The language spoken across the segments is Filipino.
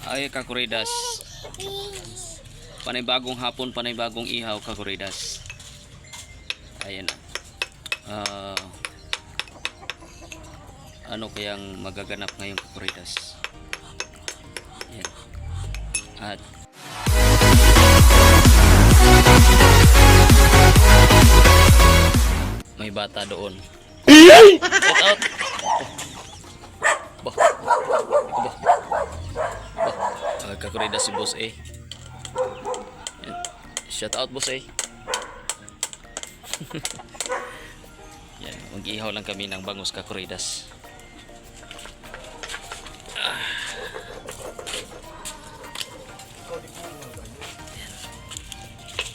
Ay kakuridas. Panibagong hapon, panibagong ihaw kakuridas. Ayan. Ano kayang magaganap ngayong kakuridas? Ayan. At may bata doon. Shout out. Bah. Kakuridas si Boss A. Ayan. Shout out Boss A. Yan, mag-ihaw lang kami ng bangus kakuridas.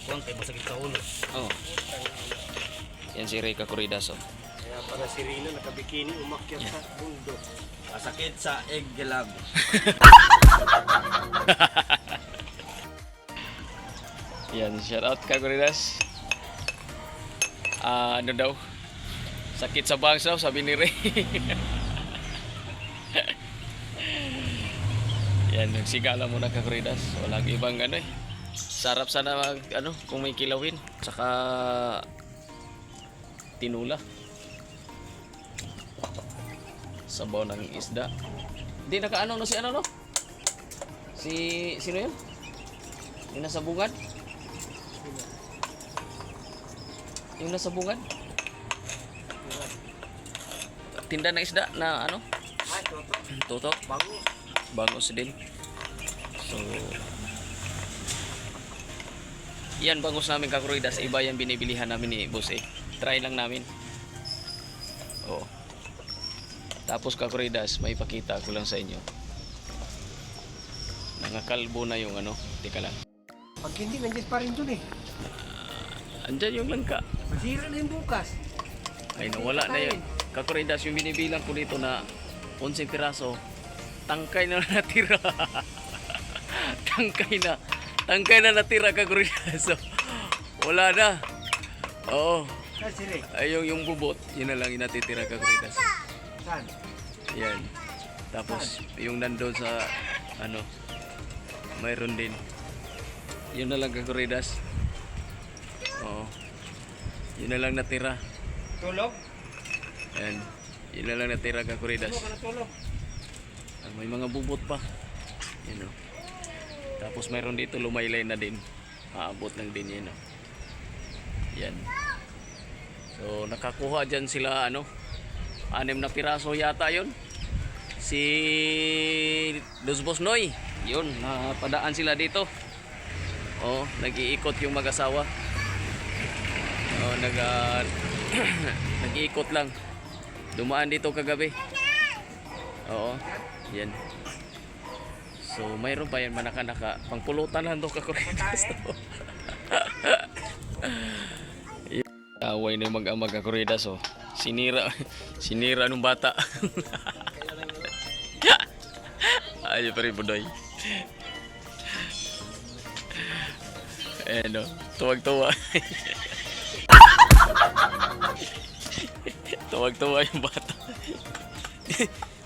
Huwag kayo masakit sa ulo. Oh. Yan si Ray kakuridas oh. Kaya pala si Rina nakabikini umakyat sa bundok. Masakit sa egg lab. Yan, shout out kakuridas. Ano daw? Sakit sa bangs daw, sabi ni Ray. Yan, nagsigala muna kakuridas. Walang ibang ano eh. Sarap sana ano, kung may kilawin. Saka tinula. Sabaw ng isda. Hindi nakaano no si ano no? Si sino yun? Yung nasa bungad? Yung nasa bungad? Tinda ng isda na ano? Ay, toto. Tutok. Bangus. Bangus din. So yan bangus namin kakuridas. Iba yan binibilihan namin ni Boss eh. Try lang namin. Oo. Tapos kakuridas, may pakita ko lang sa inyo. Nangakalbo na yung ano. Teka lang. Pag hindi, nandiyan pa rin dun eh. Andyan yung langka. Masira na yung bukas. Ay nawala na yun. Kakuridas yung binibilang ko dito na 11 piraso. Tangkay na natira. Tangkay na natira kakuridas. So, wala na. Oo. Saan sila? Ay yung bubot, yun na lang yung natitira kakuridas. Saan? Yan. Tapos yung nandun sa ano, mayroon din. Yun na lang kakuridas. Oo. Yun na lang natira. Tulog? Yan. Yun na lang natira kakuridas. Ano ka natulog? May mga bubot pa. Yan o. Tapos mayroon dito lumaylay na din. Maabot lang din yan o. Yan. So nakakuha dyan sila ano. 6 na piraso yata yun. Si Dos Boss Noy. Yun. Napadaan sila dito. O. Nag-iikot yung mag-asawa. O. Nag-iikot lang. Dumaan dito kagabi. Oo. Yan. So mayroon pa yan manaka-naka. Pangpulutan lang to kakuridas to. Away na yung mag-amag kakuridas oh. Sinira nung bata. Ay pa rin budoy. Ano, tuwag-tuwa. Tuwag-tuwa yung bata.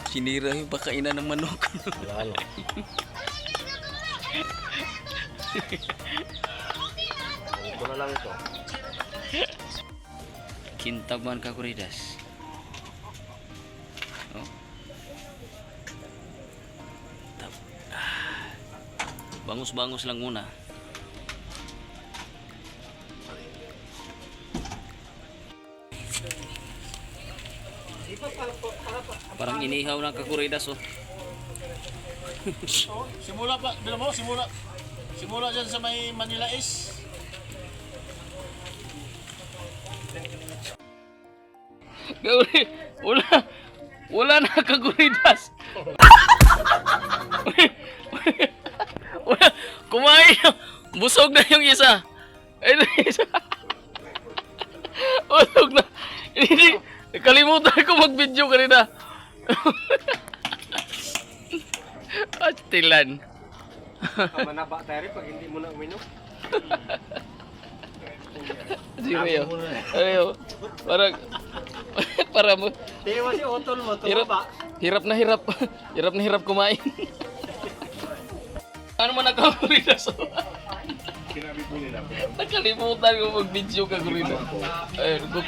Sinira yung pakainan ng manok. Lalo. Ito na lang ito. Kintaban kakuridas. Oh. Bangus-bangus lang muna. Parang inihaw ng kakuridas oh. Simula pa, bilang mo, simula dyan sa may Manila East. Gauri, wala na kakuridas. Wala, kumain. Busog na yung isa. Ayun yung isa. Busog na. Hindi, kalimutan ko mag-video kanina. Atilan. Manaba tayo rin pag hindi mo na uminom. Sige ayo. Para mo. Tiwa si Otol mo, Hirap, tumaba. hirap na hirap. Hirap na hirap kumain. Ano man nakakuridas? Nakalimutan ko mag-video ka kuridas. Ay, kuk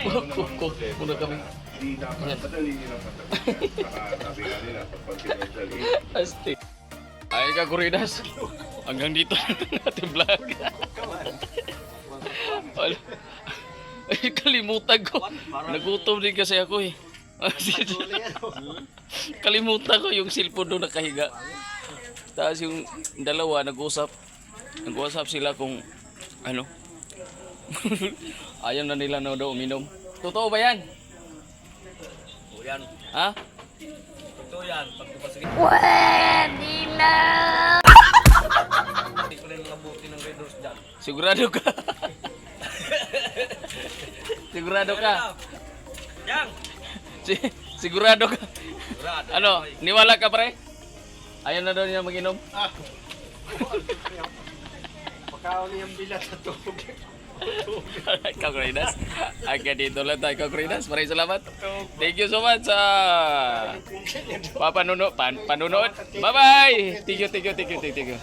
muna kami. Asti. Ay ka kuridas. Hanggang dito na natin vlog. Wala. Ay, kalimutan ko. Nagutom din kasi ako eh. Kalimutan ko yung cellphone doon nakahiga. Tapos yung dalawa nag-usap sila kung ano. Ayaw na nila na daw uminom. Totoo ba yan? O yan. Ha? Ito yan. Pagkupasagin. Pwede na! Hindi ko na yung mga buti ng Red Horse dyan. Sigurado ka? Sigurado ka? Yang! Sigurado ka? Sigurado. Ano? Niwala ka pre? Ayaw na daw niya mag-inom? Pagkaon niyang bilat sa tubig. Kakridas. Agad dito lang tayo Kakridas. Maraming salamat. Thank you so much sa panunood. Bye-bye. Thank you.